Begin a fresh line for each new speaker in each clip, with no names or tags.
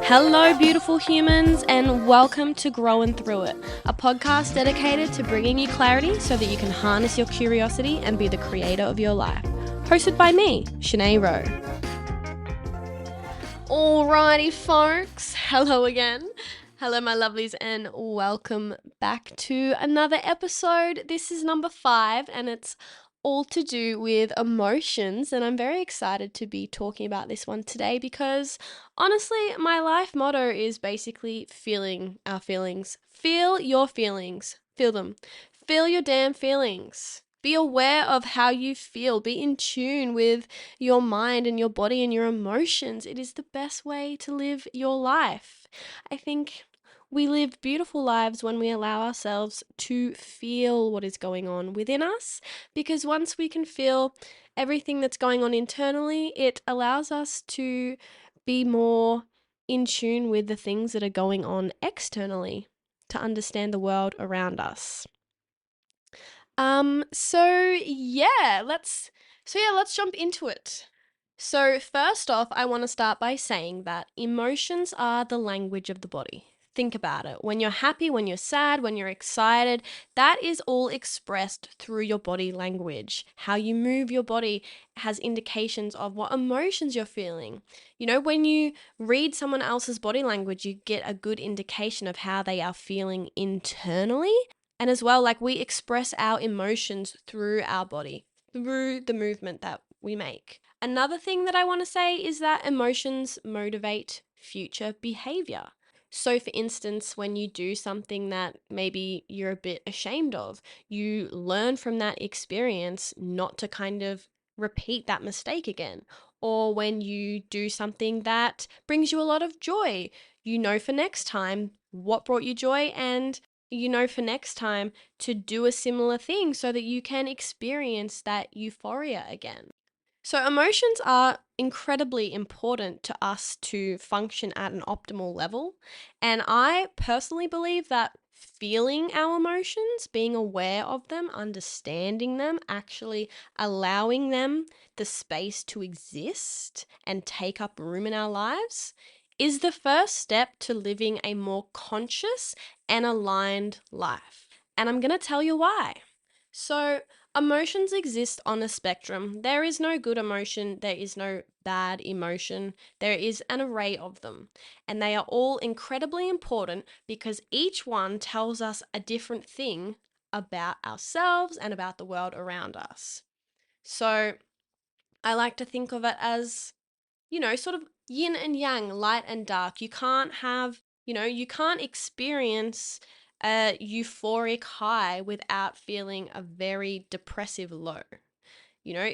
Hello, beautiful humans, and welcome to Growing Through It, a podcast dedicated to bringing you clarity so that you can harness your curiosity and be the creator of your life. Hosted by me, Shanae Rowe. Alrighty, folks. Hello again. Hello, my lovelies, and welcome back to another episode. This is number 5, and it's all to do with emotions, and I'm very excited to be talking about this one today because honestly, my life motto is basically feeling our feelings. Feel your feelings. Feel them. Feel your damn feelings. Be aware of how you feel. Be in tune with your mind and your body and your emotions. It is the best way to live your life. I think we live beautiful lives when we allow ourselves to feel what is going on within us, because once we can feel everything that's going on internally, it allows us to be more in tune with the things that are going on externally to understand the world around us. Let's jump into it. So first off, I want to start by saying that emotions are the language of the body. Think about it. When you're happy, when you're sad, when you're excited, that is all expressed through your body language. How you move your body has indications of what emotions you're feeling. You know, when you read someone else's body language, you get a good indication of how they are feeling internally. And as well, like, we express our emotions through our body, through the movement that we make. Another thing that I want to say is that emotions motivate future behavior. So, for instance, when you do something that maybe you're a bit ashamed of, you learn from that experience not to kind of repeat that mistake again. Or when you do something that brings you a lot of joy, you know for next time what brought you joy, and you know for next time to do a similar thing so that you can experience that euphoria again. So, emotions are incredibly important to us to function at an optimal level. And I personally believe that feeling our emotions, being aware of them, understanding them, actually allowing them the space to exist and take up room in our lives is the first step to living a more conscious and aligned life. And I'm going to tell you why. So, emotions exist on a spectrum. There is no good emotion, there is no bad emotion. There is an array of them. And they are all incredibly important because each one tells us a different thing about ourselves and about the world around us. So, I like to think of it as, sort of yin and yang, light and dark. You can't experience a euphoric high without feeling a very depressive low. You know,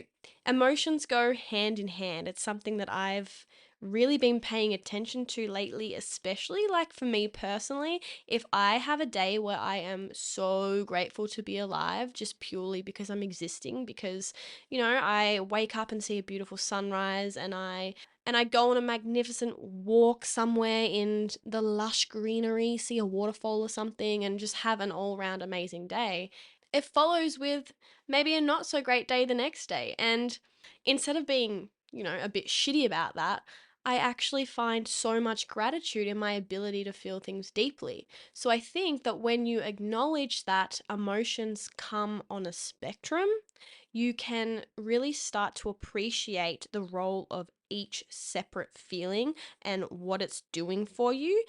emotions go hand in hand. It's something that I've really been paying attention to lately, especially like for me personally. If I have a day where I am so grateful to be alive, just purely because I'm existing, because, I wake up and see a beautiful sunrise, and I go on a magnificent walk somewhere in the lush greenery, see a waterfall or something, and just have an all-round amazing day. It follows with maybe a not so great day the next day. And instead of being, a bit shitty about that, I actually find so much gratitude in my ability to feel things deeply. So I think that when you acknowledge that emotions come on a spectrum, you can really start to appreciate the role of each separate feeling and what it's doing for you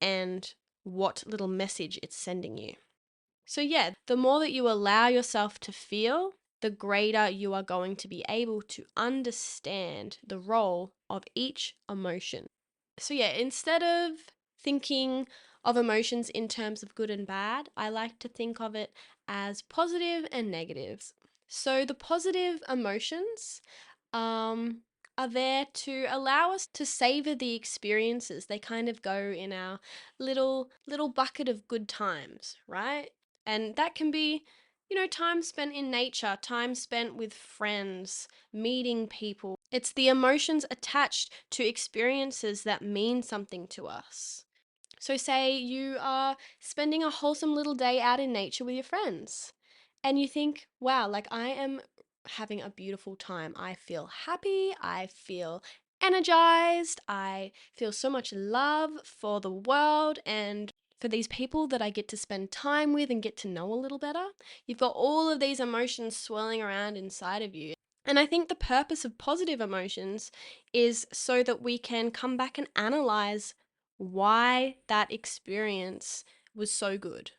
and what little message it's sending you. So, yeah, the more that you allow yourself to feel, the greater you are going to be able to understand the role of each emotion. So, yeah, instead of thinking of emotions in terms of good and bad, I like to think of it as positive and negatives. So, the positive emotions are there to allow us to savor the experiences. They kind of go in our little bucket of good times, right? And that can be, time spent in nature, time spent with friends, meeting people. It's the emotions attached to experiences that mean something to us. So, say you are spending a wholesome little day out in nature with your friends, and you think, wow, like, I am having a beautiful time. I feel happy, I feel energized, I feel so much love for the world and for these people that I get to spend time with and get to know a little better. You've got all of these emotions swirling around inside of you. And I think the purpose of positive emotions is so that we can come back and analyze why that experience was so good.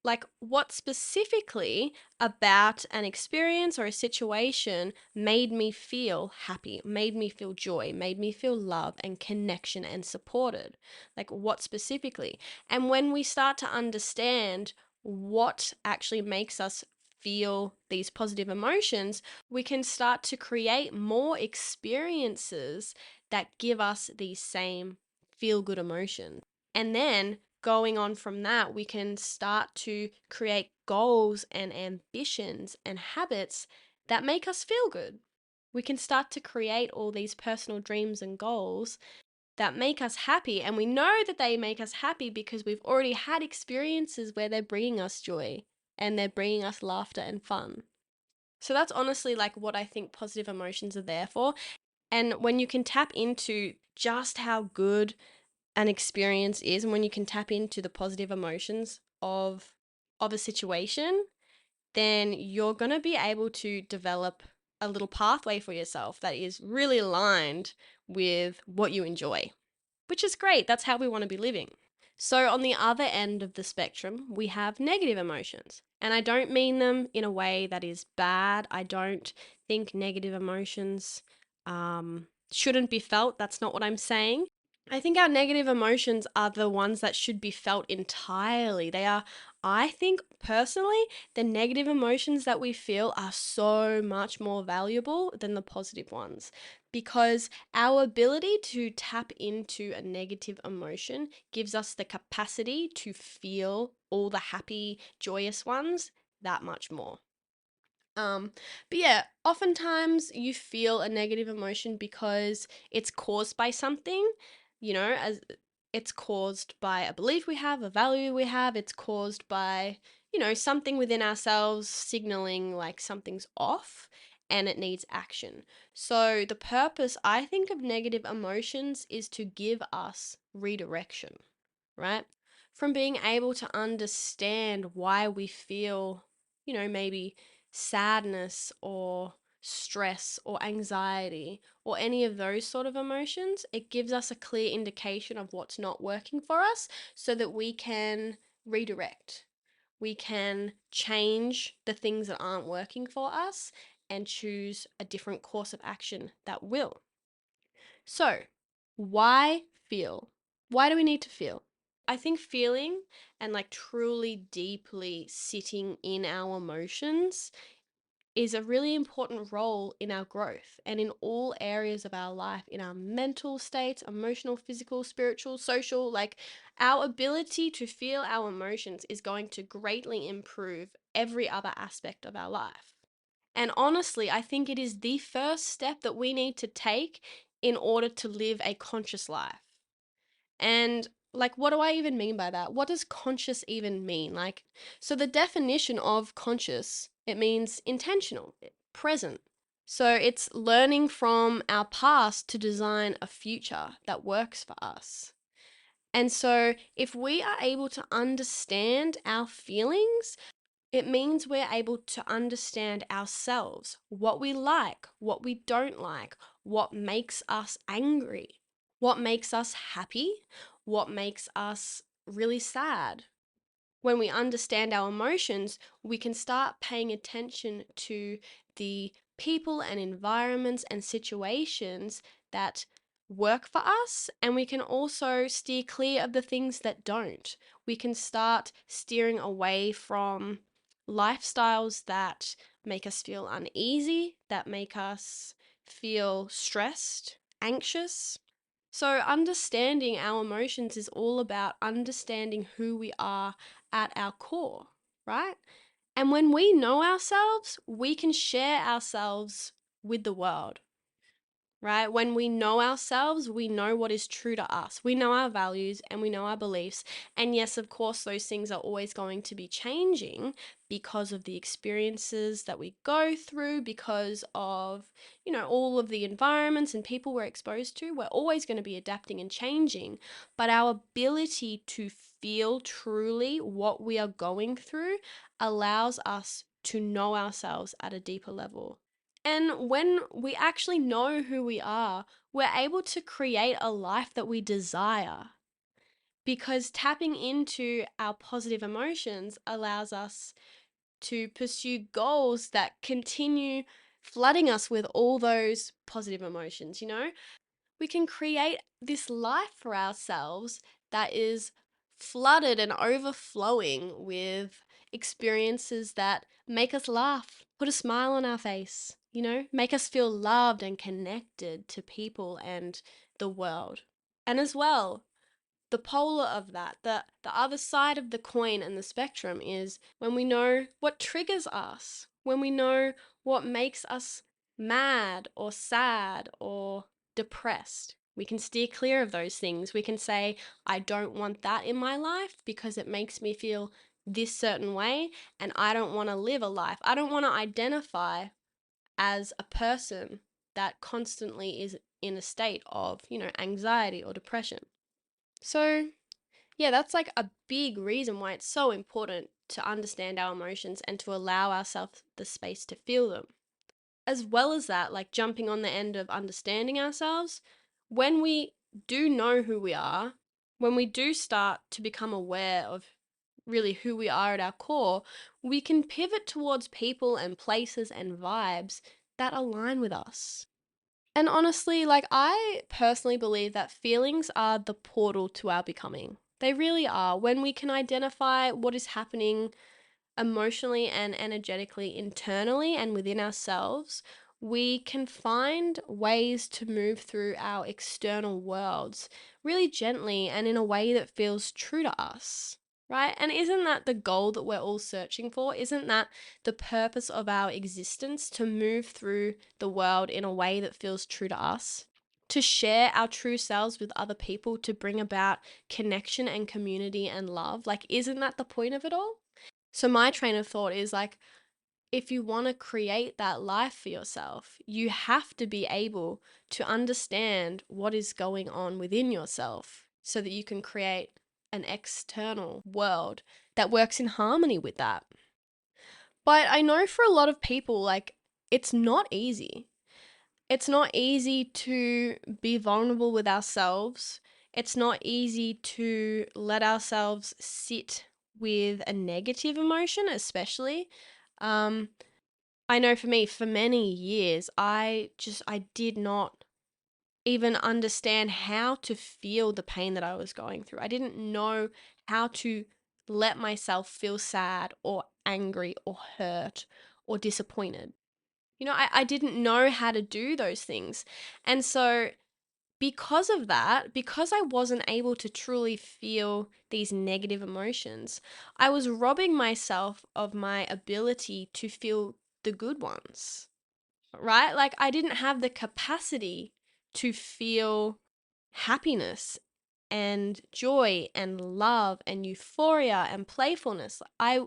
Like, what specifically about an experience or a situation made me feel happy, made me feel joy, made me feel love and connection and supported? Like, what specifically? And when we start to understand what actually makes us feel these positive emotions, we can start to create more experiences that give us these same feel good emotions. And then going on from that, we can start to create goals and ambitions and habits that make us feel good. We can start to create all these personal dreams and goals that make us happy. And we know that they make us happy because we've already had experiences where they're bringing us joy and they're bringing us laughter and fun. So that's honestly like what I think positive emotions are there for. And when you can tap into just how good an experience is, and when you can tap into the positive emotions of a situation, then you're going to be able to develop a little pathway for yourself that is really aligned with what you enjoy, which is great. That's how we want to be living. So, on the other end of the spectrum, we have negative emotions. And I don't mean them in a way that is bad. I don't think negative emotions shouldn't be felt. That's not what I'm saying. I think our negative emotions are the ones that should be felt entirely. They are, I think personally, the negative emotions that we feel are so much more valuable than the positive ones, because our ability to tap into a negative emotion gives us the capacity to feel all the happy, joyous ones that much more. Um, but yeah, oftentimes you feel a negative emotion because it's caused by something, as it's caused by a belief we have, a value we have, it's caused by, something within ourselves signaling like something's off and it needs action. So the purpose, I think, of negative emotions is to give us redirection, right? From being able to understand why we feel, maybe sadness or stress or anxiety or any of those sort of emotions, it gives us a clear indication of what's not working for us so that we can redirect. We can change the things that aren't working for us and choose a different course of action that will. So, why feel? Why do we need to feel? I think feeling and like truly deeply sitting in our emotions is a really important role in our growth and in all areas of our life, in our mental states, emotional, physical, spiritual, social. Like, our ability to feel our emotions is going to greatly improve every other aspect of our life. And honestly, I think it is the first step that we need to take in order to live a conscious life. And like, what do I even mean by that? What does conscious even mean? Like, so the definition of conscious, it means intentional, present. So it's learning from our past to design a future that works for us. And so if we are able to understand our feelings, it means we're able to understand ourselves, what we like, what we don't like, what makes us angry, what makes us happy, what makes us really sad. When we understand our emotions, we can start paying attention to the people and environments and situations that work for us, and we can also steer clear of the things that don't. We can start steering away from lifestyles that make us feel uneasy, that make us feel stressed, anxious. So, understanding our emotions is all about understanding who we are at our core, right? And when we know ourselves, we can share ourselves with the world, right? When we know ourselves, we know what is true to us. We know our values and we know our beliefs. And yes, of course, those things are always going to be changing because of the experiences that we go through, because of, all of the environments and people we're exposed to. We're always going to be adapting and changing. But our ability to feel truly what we are going through allows us to know ourselves at a deeper level. And when we actually know who we are, we're able to create a life that we desire, because tapping into our positive emotions allows us to pursue goals that continue flooding us with all those positive emotions. We can create this life for ourselves that is flooded and overflowing with experiences that make us laugh, put a smile on our face, make us feel loved and connected to people and the world. And as well, the polar of that, the other side of the coin and the spectrum, is when we know what triggers us, when we know what makes us mad or sad or depressed. We can steer clear of those things. We can say, I don't want that in my life because it makes me feel this certain way, and I don't want to live a life. I don't want to identify as a person that constantly is in a state of, anxiety or depression. So, yeah, that's like a big reason why it's so important to understand our emotions and to allow ourselves the space to feel them. As well as that, like jumping on the end of understanding ourselves, when we do know who we are, when we do start to become aware of really who we are at our core, we can pivot towards people and places and vibes that align with us. And honestly, like, I personally believe that feelings are the portal to our becoming. They really are. When we can identify what is happening emotionally and energetically internally and within ourselves, we can find ways to move through our external worlds really gently and in a way that feels true to us. Right? And isn't that the goal that we're all searching for? Isn't that the purpose of our existence, to move through the world in a way that feels true to us? To share our true selves with other people, to bring about connection and community and love? Like, isn't that the point of it all? So my train of thought is like, if you want to create that life for yourself, you have to be able to understand what is going on within yourself so that you can create an external world that works in harmony with that. But I know for a lot of people, like, it's not easy. It's not easy to be vulnerable with ourselves. It's not easy to let ourselves sit with a negative emotion, especially. Um, I know for me, for many years, I did not even understand how to feel the pain that I was going through. I didn't know how to let myself feel sad or angry or hurt or disappointed. I didn't know how to do those things. And so, because of that, because I wasn't able to truly feel these negative emotions, I was robbing myself of my ability to feel the good ones, right? Like, I didn't have the capacity to feel happiness and joy and love and euphoria and playfulness. I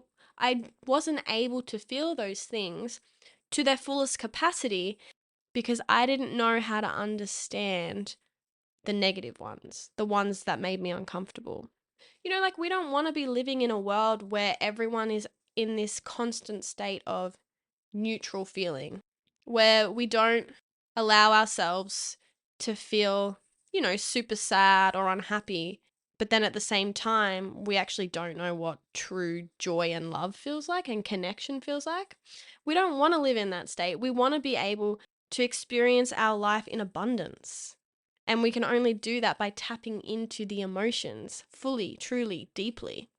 wasn't able to feel those things to their fullest capacity because I didn't know how to understand the negative ones, the ones that made me uncomfortable. Like, we don't want to be living in a world where everyone is in this constant state of neutral feeling, where we don't allow ourselves to feel, super sad or unhappy. But then at the same time, we actually don't know what true joy and love feels like and connection feels like. We don't want to live in that state. We want to be able to experience our life in abundance. And we can only do that by tapping into the emotions fully, truly, deeply.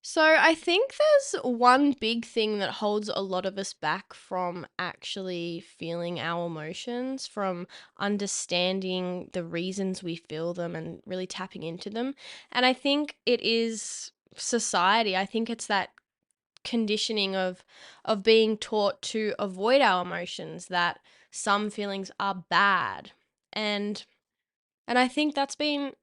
So I think there's one big thing that holds a lot of us back from actually feeling our emotions, from understanding the reasons we feel them and really tapping into them. And I think it is society. I think it's that conditioning of being taught to avoid our emotions, that some feelings are bad. And I think that's been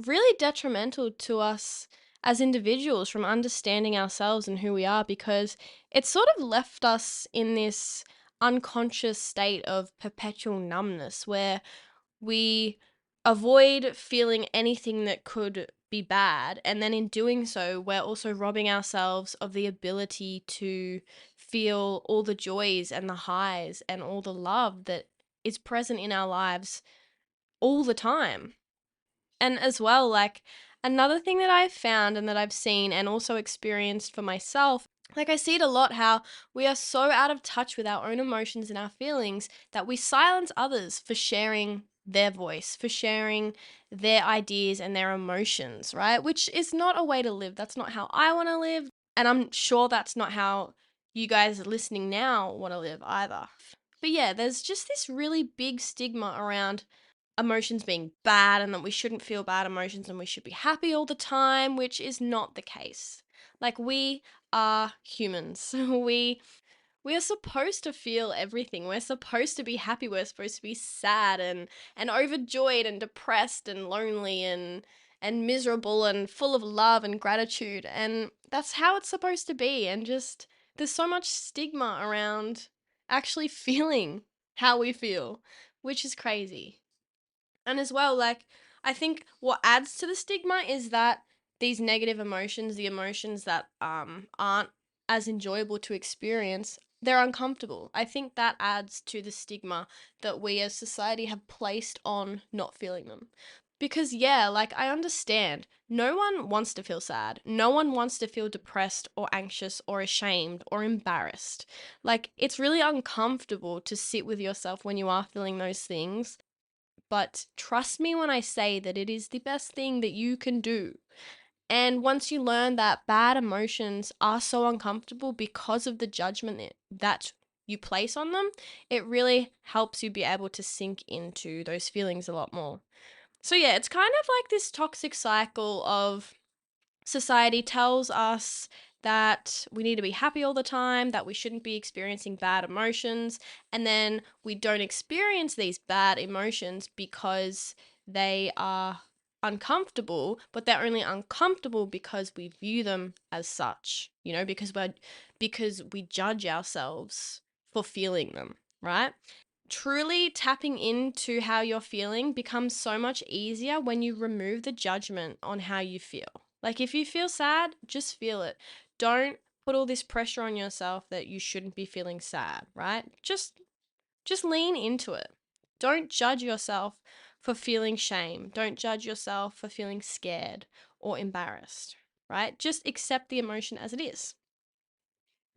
really detrimental to us as individuals from understanding ourselves and who we are, because it's sort of left us in this unconscious state of perpetual numbness where we avoid feeling anything that could be bad. And then in doing so, we're also robbing ourselves of the ability to feel all the joys and the highs and all the love that is present in our lives all the time. And as well, like, another thing that I've found and that I've seen and also experienced for myself, like, I see it a lot how we are so out of touch with our own emotions and our feelings that we silence others for sharing their voice, for sharing their ideas and their emotions, right? Which is not a way to live. That's not how I want to live. And I'm sure that's not how you guys listening now want to live either. But yeah, there's just this really big stigma around emotions being bad and that we shouldn't feel bad emotions and we should be happy all the time, which is not the case. Like, we are humans. We are supposed to feel everything. We're supposed to be happy. We're supposed to be sad and overjoyed and depressed and lonely and miserable and full of love and gratitude. And that's how it's supposed to be. And just there's so much stigma around actually feeling how we feel, which is crazy. And as well, like, I think what adds to the stigma is that these negative emotions, the emotions that aren't as enjoyable to experience, they're uncomfortable. I think that adds to the stigma that we as society have placed on not feeling them. Because yeah, like, I understand. No one wants to feel sad. No one wants to feel depressed or anxious or ashamed or embarrassed. Like, it's really uncomfortable to sit with yourself when you are feeling those things, but trust me when I say that it is the best thing that you can do. And once you learn that bad emotions are so uncomfortable because of the judgment that you place on them, it really helps you be able to sink into those feelings a lot more. So, yeah, it's kind of like this toxic cycle of society tells us that we need to be happy all the time, that we shouldn't be experiencing bad emotions, and then we don't experience these bad emotions because they are uncomfortable, but they're only uncomfortable because we view them as such, because we judge ourselves for feeling them, right? Truly tapping into how you're feeling becomes so much easier when you remove the judgment on how you feel. Like, if you feel sad, just feel it. Don't put all this pressure on yourself that you shouldn't be feeling sad, right? Just lean into it. Don't judge yourself for feeling shame. Don't judge yourself for feeling scared or embarrassed, right? Just accept the emotion as it is.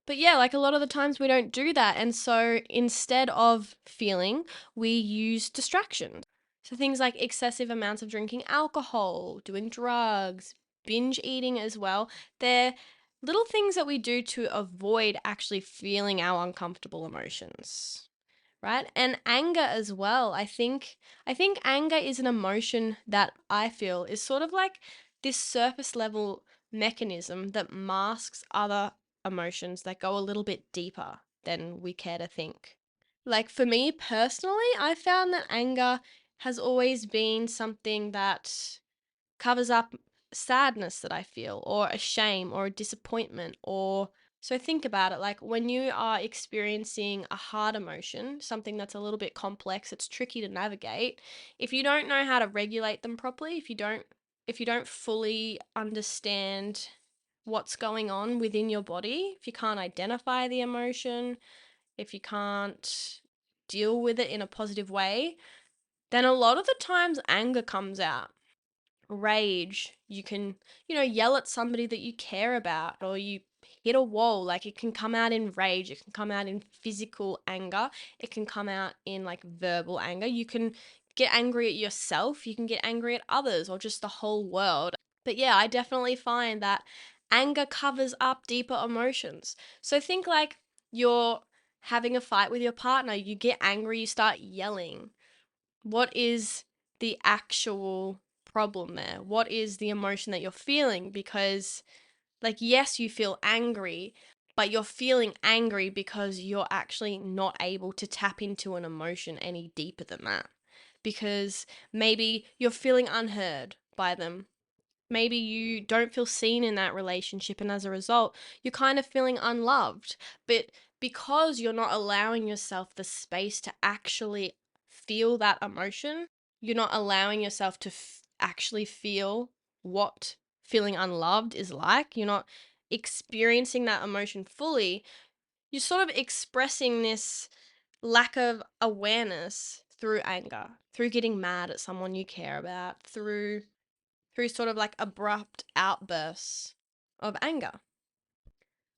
But yeah, like, a lot of the times we don't do that. And so instead of feeling, we use distractions. So things like excessive amounts of drinking alcohol, doing drugs, binge eating as well. They're little things that we do to avoid actually feeling our uncomfortable emotions, right? And anger as well. I think anger is an emotion that I feel is sort of like this surface level mechanism that masks other emotions that go a little bit deeper than we care to think. Like, for me personally, I found that anger has always been something that covers up sadness that I feel, or a shame, or a disappointment, or so think about it, like, when you are experiencing a hard emotion, something that's a little bit complex, it's tricky to navigate. If you don't know how to regulate them properly, if you don't fully understand what's going on within your body, if you can't identify the emotion, if you can't deal with it in a positive way, then a lot of the times anger comes out. Rage, you can, yell at somebody that you care about, or you hit a wall. Like, it can come out in rage, it can come out in physical anger, it can come out in like verbal anger. You can get angry at yourself, you can get angry at others, or just the whole world. But yeah, I definitely find that anger covers up deeper emotions. So think like you're having a fight with your partner, you get angry, you start yelling. What is the actual problem there? What is the emotion that you're feeling? Because, like, yes, you feel angry, but you're feeling angry because you're actually not able to tap into an emotion any deeper than that. Because maybe you're feeling unheard by them. Maybe you don't feel seen in that relationship, and as a result, you're kind of feeling unloved. But because you're not allowing yourself the space to actually feel that emotion, you're not allowing yourself to actually feel what feeling unloved is like. You're not experiencing that emotion fully. You're sort of expressing this lack of awareness through anger, through getting mad at someone you care about, through sort of like abrupt outbursts of anger.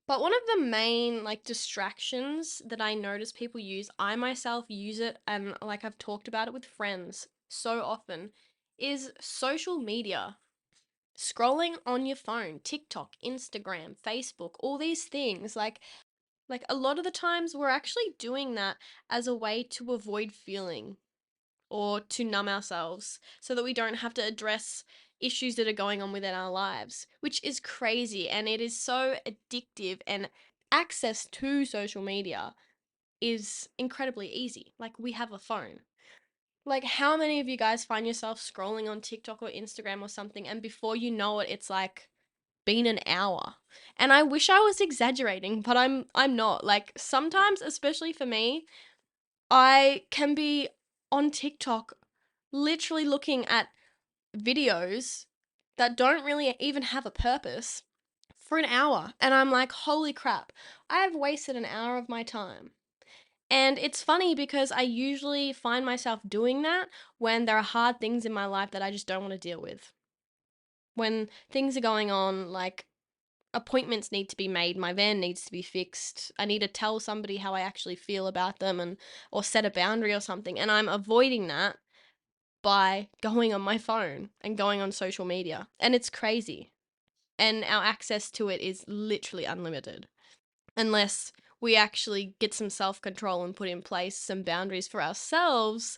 But one of the main like distractions that I notice people use, I myself use it, and like I've talked about it with friends so often, is social media. Scrolling on your phone, TikTok, Instagram, Facebook, all these things. Like a lot of the times we're actually doing that as a way to avoid feeling or to numb ourselves so that we don't have to address issues that are going on within our lives, which is crazy, and it is so addictive, and access to social media is incredibly easy. Like, we have a phone. Like, how many of you guys find yourself scrolling on TikTok or Instagram or something, and before you know it, it's like been an hour? And I wish I was exaggerating, but I'm not. Like, sometimes, especially for me, I can be on TikTok literally looking at videos that don't really even have a purpose for an hour. And I'm like, holy crap, I have wasted an hour of my time. And it's funny because I usually find myself doing that when there are hard things in my life that I just don't want to deal with. When things are going on, like appointments need to be made, my van needs to be fixed, I need to tell somebody how I actually feel about them, and or set a boundary or something, and I'm avoiding that by going on my phone and going on social media. And it's crazy. And our access to it is literally unlimited. Unless we actually get some self control and put in place some boundaries for ourselves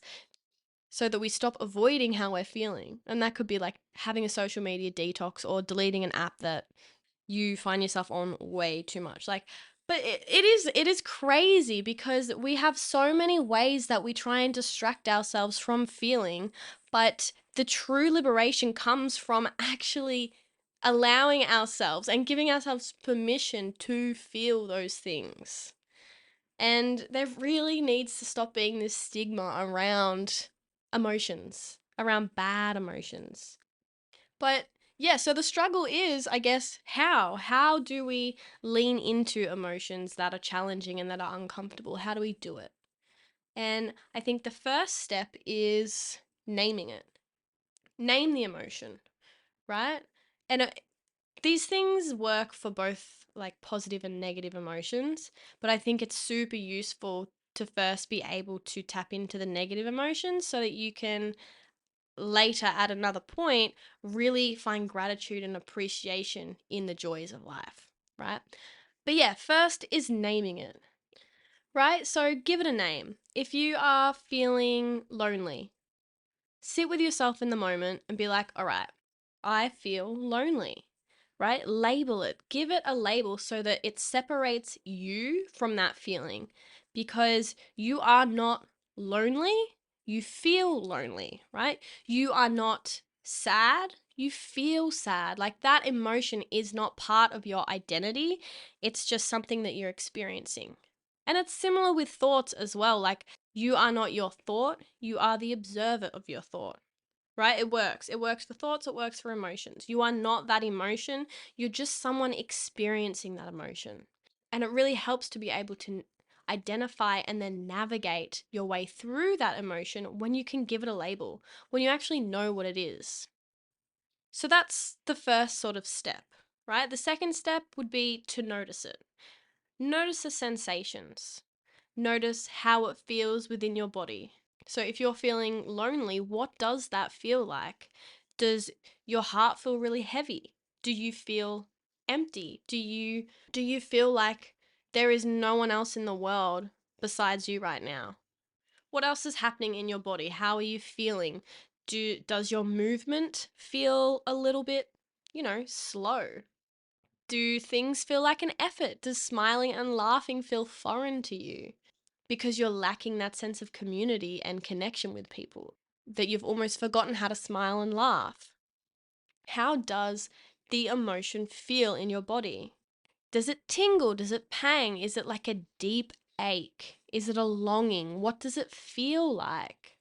so that we stop avoiding how we're feeling. And that could be like having a social media detox or deleting an app that you find yourself on way too much. Like, but it is crazy because we have so many ways that we try and distract ourselves from feeling, but the true liberation comes from actually allowing ourselves and giving ourselves permission to feel those things. And there really needs to stop being this stigma around emotions, around bad emotions. But yeah, so the struggle is, I guess, how? How do we lean into emotions that are challenging and that are uncomfortable? How do we do it? And I think the first step is naming it. Name the emotion, right? And these things work for both like positive and negative emotions, but I think it's super useful to first be able to tap into the negative emotions so that you can later at another point really find gratitude and appreciation in the joys of life, right? But yeah, first is naming it, right? So give it a name. If you are feeling lonely, sit with yourself in the moment and be like, all right, I feel lonely, right? Label it, give it a label so that it separates you from that feeling, because you are not lonely, you feel lonely, right? You are not sad, you feel sad. Like, that emotion is not part of your identity, it's just something that you're experiencing. And it's similar with thoughts as well. Like, you are not your thought, you are the observer of your thought, right? It works. It works for thoughts, it works for emotions. You are not that emotion, you're just someone experiencing that emotion. And it really helps to be able to identify and then navigate your way through that emotion when you can give it a label, when you actually know what it is. So that's the first sort of step, right? The second step would be to notice it. Notice the sensations. Notice how it feels within your body. So if you're feeling lonely, what does that feel like? Does your heart feel really heavy? Do you feel empty? Do you feel like there is no one else in the world besides you right now? What else is happening in your body? How are you feeling? Does your movement feel a little bit, slow? Do things feel like an effort? Does smiling and laughing feel foreign to you because you're lacking that sense of community and connection with people, that you've almost forgotten how to smile and laugh? How does the emotion feel in your body? Does it tingle? Does it pang? Is it like a deep ache? Is it a longing? What does it feel like?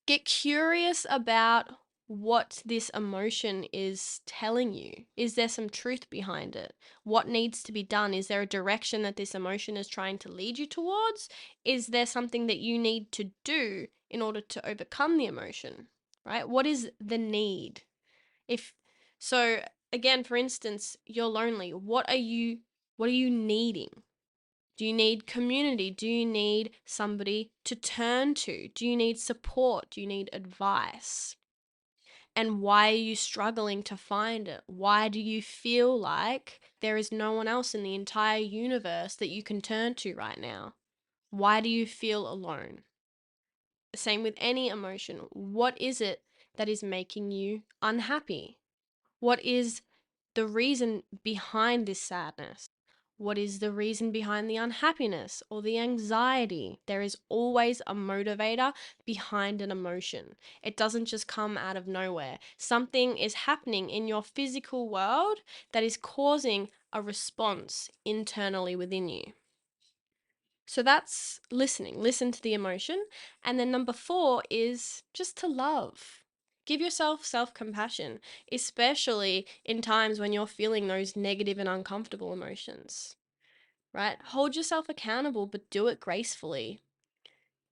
Get curious about what this emotion is telling you. Is there some truth behind it? What needs to be done? Is there a direction that this emotion is trying to lead you towards? Is there something that you need to do in order to overcome the emotion? Right? What is the need? If so, again, for instance, you're lonely. What are you needing? Do you need community? Do you need somebody to turn to? Do you need support? Do you need advice? And why are you struggling to find it? Why do you feel like there is no one else in the entire universe that you can turn to right now? Why do you feel alone? Same with any emotion. What is it that is making you unhappy? What is the reason behind this sadness? What is the reason behind the unhappiness or the anxiety? There is always a motivator behind an emotion. It doesn't just come out of nowhere. Something is happening in your physical world that is causing a response internally within you. So that's listening. Listen to the emotion. And then number 4 is just to love. Give yourself self-compassion, especially in times when you're feeling those negative and uncomfortable emotions, right? Hold yourself accountable, but do it gracefully.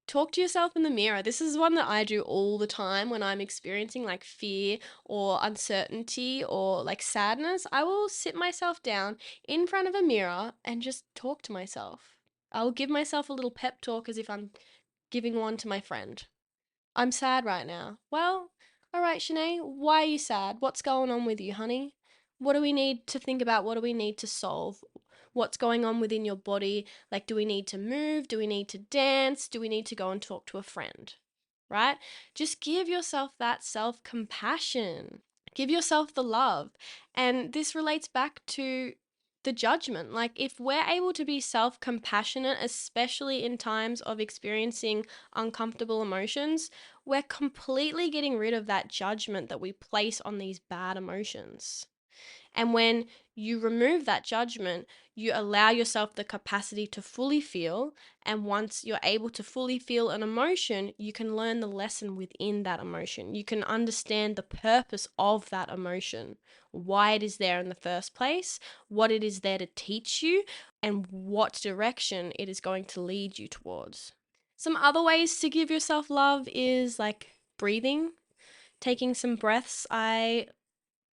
Talk to yourself in the mirror. This is one that I do all the time when I'm experiencing like fear or uncertainty or like sadness. I will sit myself down in front of a mirror and just talk to myself. I'll give myself a little pep talk as if I'm giving one to my friend. I'm sad right now. Well, all right, Shanae, why are you sad? What's going on with you, honey? What do we need to think about? What do we need to solve? What's going on within your body? Like, do we need to move? Do we need to dance? Do we need to go and talk to a friend? Right? Just give yourself that self compassion. Give yourself the love. And this relates back to the judgment. Like, if we're able to be self compassionate, especially in times of experiencing uncomfortable emotions, we're completely getting rid of that judgment that we place on these bad emotions. And when you remove that judgment, you allow yourself the capacity to fully feel. And once you're able to fully feel an emotion, you can learn the lesson within that emotion. You can understand the purpose of that emotion, why it is there in the first place, what it is there to teach you, and what direction it is going to lead you towards. Some other ways to give yourself love is like breathing, taking some breaths.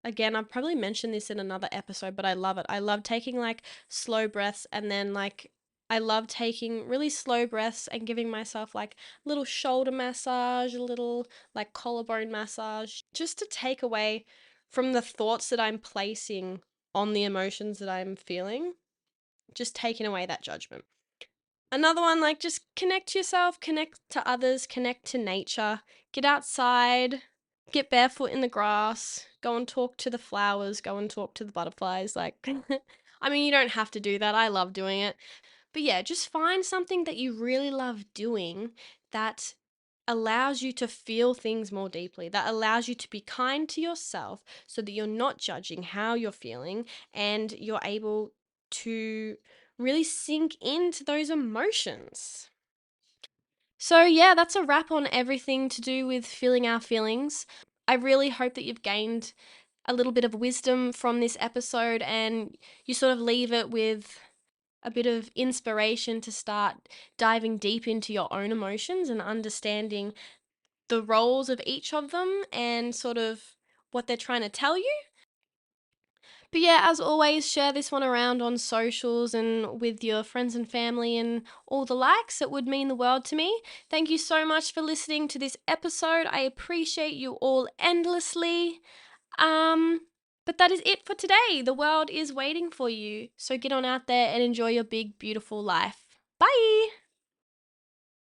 Again, I've probably mentioned this in another episode, but I love it. I love taking like slow breaths, and then like I love taking really slow breaths and giving myself like a little shoulder massage, a little like collarbone massage, just to take away from the thoughts that I'm placing on the emotions that I'm feeling, just taking away that judgment. Another one, like just connect to yourself, connect to others, connect to nature, get outside, get barefoot in the grass, go and talk to the flowers, go and talk to the butterflies. Like, I mean, you don't have to do that. I love doing it. But yeah, just find something that you really love doing that allows you to feel things more deeply, that allows you to be kind to yourself so that you're not judging how you're feeling and you're able to really sink into those emotions. So, yeah, that's a wrap on everything to do with feeling our feelings. I really hope that you've gained a little bit of wisdom from this episode and you sort of leave it with a bit of inspiration to start diving deep into your own emotions and understanding the roles of each of them and sort of what they're trying to tell you. But yeah, as always, share this one around on socials and with your friends and family and all the likes. It would mean the world to me. Thank you so much for listening to this episode. I appreciate you all endlessly. But that is it for today. The world is waiting for you. So get on out there and enjoy your big, beautiful life. Bye!